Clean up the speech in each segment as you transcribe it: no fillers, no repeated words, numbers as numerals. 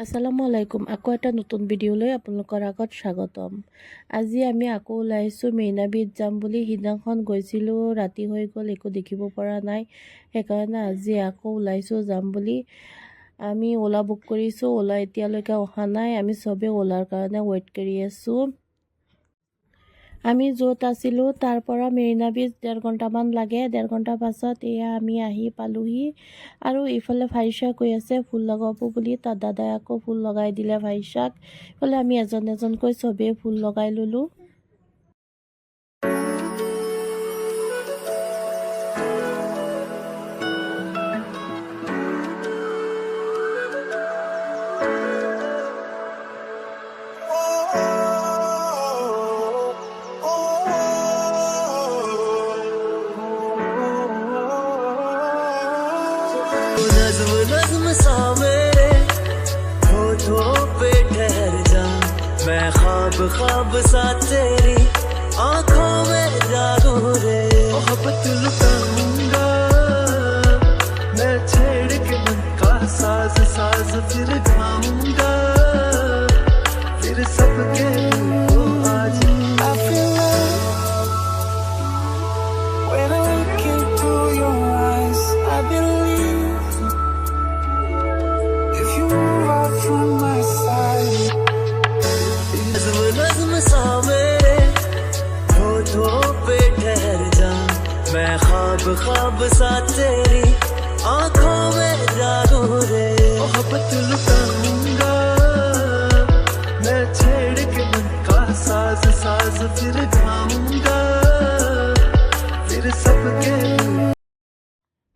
আসসালামু আলাইকুম। আকৌ এটা নতুন ভিডিঅ'লৈ আপোনালোকৰ আগত স্বাগতম। আজি আমি আকৌ ওলাইছোঁ মেইনাবিত যাম বুলি। সিদিনাখন গৈছিলোঁ, ৰাতি হৈ গ'ল, একো দেখিব পৰা নাই। সেইকাৰণে আজি আকৌ ওলাইছোঁ যাম বুলি। আমি ওলা বুক কৰিছোঁ, ওলা এতিয়ালৈকে অহা নাই। আমি চবেই ওলাৰ কাৰণে ৱেইট কৰি আছোঁ। আমি য'ত আছিলোঁ তাৰ পৰা মেৰিনা বীচ 1.5 ঘণ্টামান লাগে। 1.5 ঘণ্টাৰ পাছত এয়া আমি আহি পালোহি। আৰু ইফালে ভাইচাক কৈ আছে ফুল লগাব বুলি, তাত দাদাই আকৌ ফুল লগাই দিলে ভাইচাক। ইফালে আমি এজন এজনকৈ চবেই ফুল লগাই ল'লোঁ। नज़्म सा मेरे होठों पे ठहर जा, मैं ख्वाब ख्वाब सा तेरी आंखों में जागू रे। मोहब्बत लुटाऊंगा मैं, छेड़ के मन का साज साज फिर गाऊंगा, फिर सबके को आज I feel love when I look into your eyes. I believe from my side. नज़्म सा मेरे होठों पे ठहर जा, मैं ख्वाब ख्वाब सा तेरी आंखों में जागू रे। मोहब्बत लुटाऊंगा मैं, छेड़ के मन का साज साज फिर गाऊंगा, फिर सबके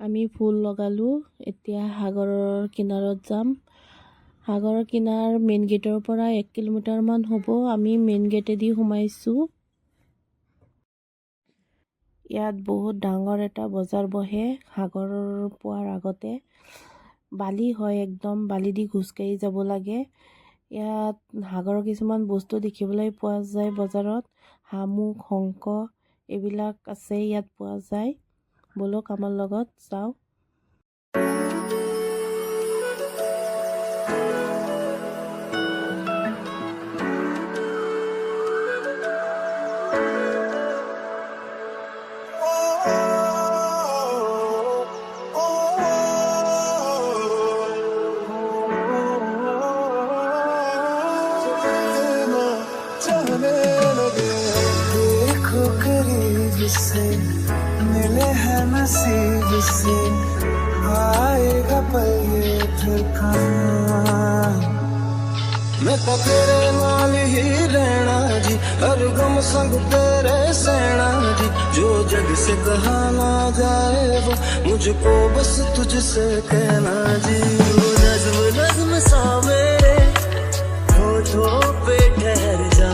আমি ফুল লগালোঁ। এতিয়া সাগৰৰ কিনাৰত যাম। সাগৰৰ কিনাৰ মেইন গেটৰ পৰা 1 কিলোমিটাৰমান হ'ব। আমি মেইন গেটেদি সোমাইছোঁ। ইয়াত বহুত ডাঙৰ এটা বজাৰ বহে। সাগৰৰ পোৱাৰ আগতে বালি হয়, একদম বালি দি খোজকাঢ়ি যাব লাগে। ইয়াত সাগৰৰ কিছুমান বস্তু দেখিবলৈ পোৱা যায় বজাৰত। শামুক, শংখ এইবিলাক আছে, ইয়াত পোৱা যায়। বলক আমাৰ লগত যাওঁ। देखो करीब से मिले हैं नसीब से, आएगा पल ये फिर कहाँ। मैं तो तेरे नाल ही रहना जी, हर गम संग तेरे सहना जी। जो जग से कहा ना जाए वो मुझको बस तुझसे कहना जी। नज़्म नज़्म सा मेरे होठों पे ठहर जा,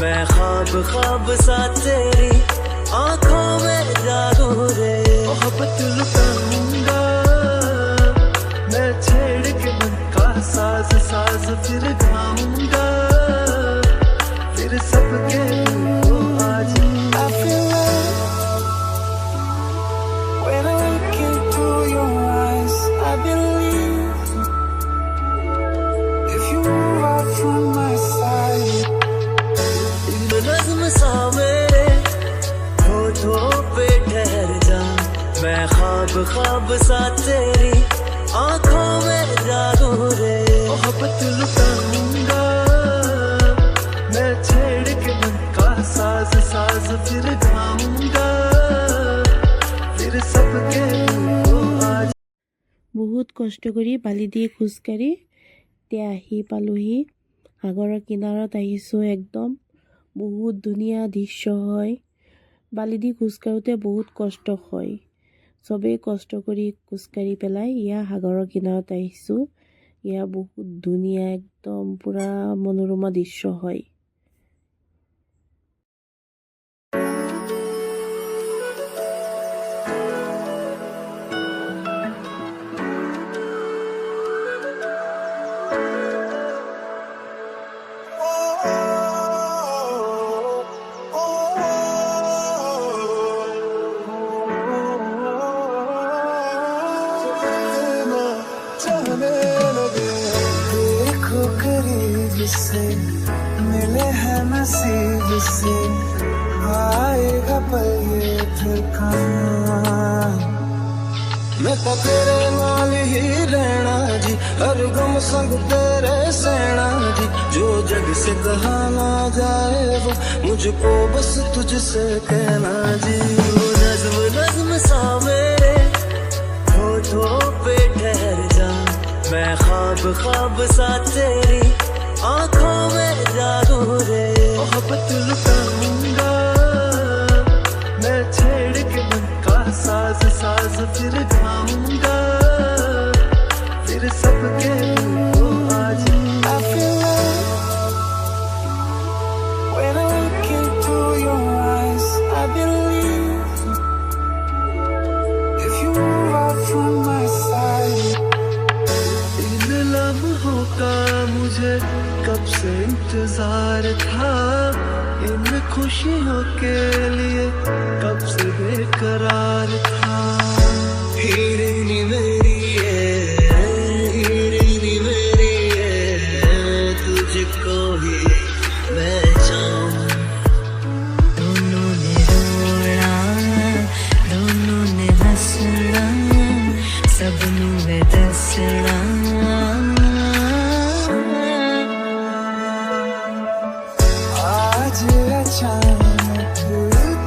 मैं ख्वाब ख्वाब सा तेरी आंखों में जागू रे। मोहब्बत लुटाऊंगा मैं, छेड़ के मन का साज साज फिर गाऊंगा, फिर सबके को आज I feel love when I look into your eyes. I believe if you move out from my side. नज़्म सा मेरे होठों पे ठहर जा, मैं ख्वाब ख्वाब सा तेरी आंखों में जागू रे। मोहब्बत लुटाऊंगा मैं, छेड़ के मन का साज साज फिर गाऊंगा, फिर सबके को आज। বহুত কষ্ট কৰি বালি দি খোজকাঢ়ি এতিয়া আহি পালোহি। সাগৰৰ কিনাৰত আহিছোঁ। একদম বহুত ধুনীয়া দৃশ্য হয়। বালি দি খোজকাঢ়োতে বহুত কষ্ট হয়। চবেই কষ্ট কৰি খোজকাঢ়ি পেলাই ইয়াৰ সাগৰৰ কিনাৰত আহিছোঁ। ইয়াৰ বহুত ধুনীয়া, একদম পূৰা মনোৰমা দৃশ্য হয়। देखो से मिले हैं नसीब से आएगा पल ये फिर कहाँ मैं तो तेरे नाल ही रहना जी हर गम संग तेरे सहना जी जो जग से कहा ना जाए वो मुझको बस तुझसे कहना जी वो नज्म नज्म सा मेरे होठों पे ठहर जा मैं ख्वाब ख्वाब सा तेरी आंखों में जागू रे मोहब्बत लुटाऊंगा मैं छेड़ के मन का साज साज फिर गाऊंगा फिर सबके दिल को आज I feel like when I look into your eyes I believe if you move out from my side इन लम्हों का मुझे कब से इंतजार था इन खुशियों के लिए कब से बेकरार था हीरे मेरी है तुझको ही मैं चाहूं दोनों ने रोना दोनों ने हंसना सबनों ने दसना आज अचानक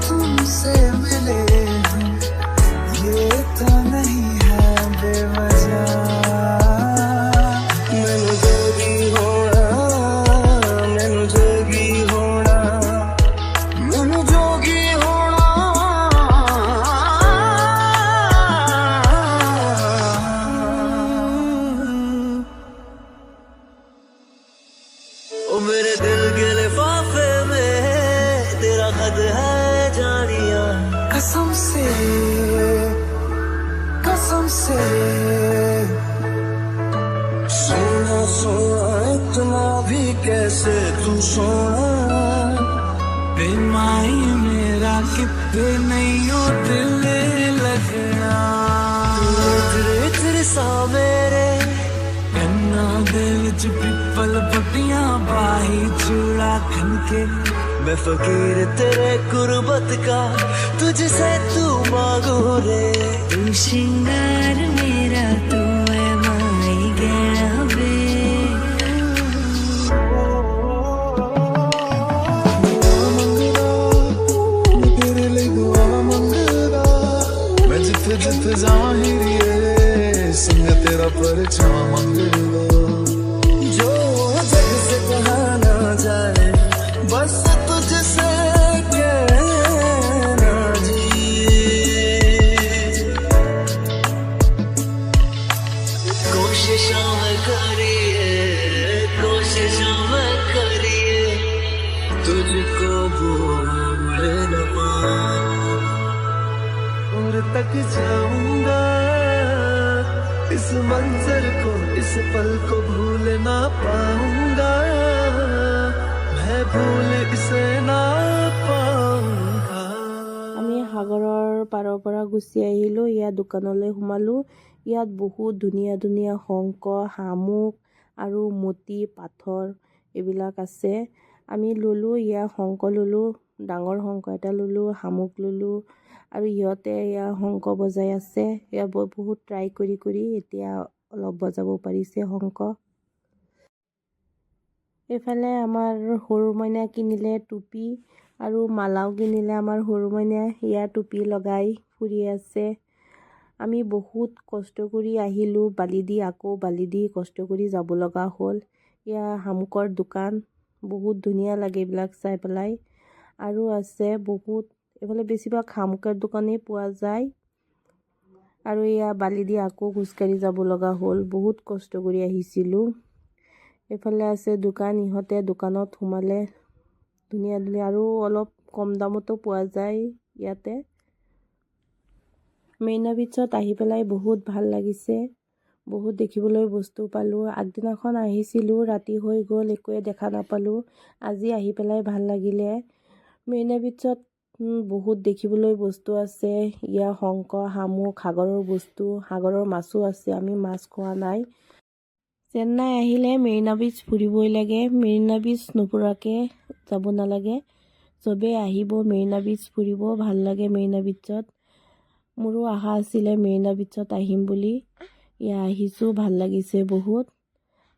तुमसे मिले हम ये तो नहीं है बेवजह मैनू जोगी होना मैनू जोगी होना मैनू जोगी होना ओ मेरे दिल के लिफाफे में तेरा खत है जानिया कसम से सोना सोना इतना भी कैसे तू सोना बेमाई मेरा कितने नहीं हो दिल लगना तेरे तेरे सा मेरे गन्ना दे विच पिपल पट्टियां बाही चूड़ा खनके मैं फकीर तेरे गुरबत का तुझसे तू मांगू रे तू श्रृंगार मेरा तू है माई गहना वे तेरे लिए दुआ मंगदा मैं जिथे जिथे जाहिरिए संग तेरा परछां मंगदा जो जग से कहा ना जाए बस तुझसे कहना जी कोशिशों में करिए तुझको भूल न पाऊं और तक जाऊंगा इस मंजर को इस पल को भूल ना पाऊंगा मैं भूल इसे ना पाऊंगा আমি সাগৰৰ পাৰৰ পৰা গুচি আহিলোঁ। ইয়াত দোকানলৈ সোমালোঁ। ইয়াত বহুত ধুনীয়া ধুনীয়া শংখ শামুক আৰু মতি পাথৰ এইবিলাক আছে। আমি ল'লোঁ ইয়াৰ শংখ ল'লোঁ, ডাঙৰ শংখ এটা ল'লোঁ, শামুক ল'লোঁ আৰু সিহঁতে ইয়াৰ শংখ বজাই আছে। ইয়াত বহুত ট্ৰাই কৰি এতিয়া অলপ বজাব পাৰিছে শংখ। এইফালে আমাৰ সৰু মইনা কিনিলে টুপি আৰু মালাও কিনিলে আমাৰ সৰু মইনাই। ইয়াৰ টুপি লগাই ফুৰি আছে। আমি বহুত কষ্ট কৰি আহিলোঁ বালি দি, আকৌ বালি দি কষ্ট কৰি যাব লগা হ'ল। ইয়াৰ শামুকৰ দোকান বহুত ধুনীয়া লাগে এইবিলাক চাই পেলাই। আৰু আছে বহুত, এইফালে বেছিভাগ শামুকৰ দোকানেই পোৱা যায়। আৰু এয়া বালি দি আকৌ খোজকাঢ়ি যাব লগা হ'ল, বহুত কষ্ট কৰি আহিছিলোঁ। এইফালে আছে দোকান, ইহঁতে দোকানত সোমালে ধুনীয়া ধুনীয়া আৰু অলপ কম দামতো পোৱা যায় ইয়াতে। মেইনা বিচত আহি পেলাই বহুত ভাল লাগিছে, বহুত দেখিবলৈ বস্তু পালোঁ। আগদিনাখন আহিছিলোঁ, ৰাতি হৈ গ'ল, একোৱে দেখা নাপালোঁ। আজি আহি পেলাই ভাল লাগিলে। মেইনা বিচত বহুত দেখিবলৈ বস্তু আছে। ইয়াৰ শংখ শামুক সাগৰৰ বস্তু, সাগৰৰ মাছো আছে। আমি মাছ খোৱা নাই। চেন্নাই আহিলে মেৰিনা বীচ ফুৰিবই লাগে। মেৰিনা বীচ নুফুৰাকৈ যাব নালাগে। চবেই আহিব মেৰিনা বীচ ফুৰিব, ভাল লাগে মেৰিনা বীচত। মোৰো আশা আছিলে মেৰিনা বীচত আহিম বুলি। আহিছোঁ, ভাল লাগিছে বহুত।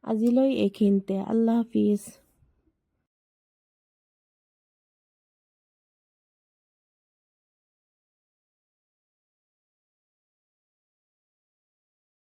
আজিলৈ এইখিনিতে। আল্লাহ হাফিজ।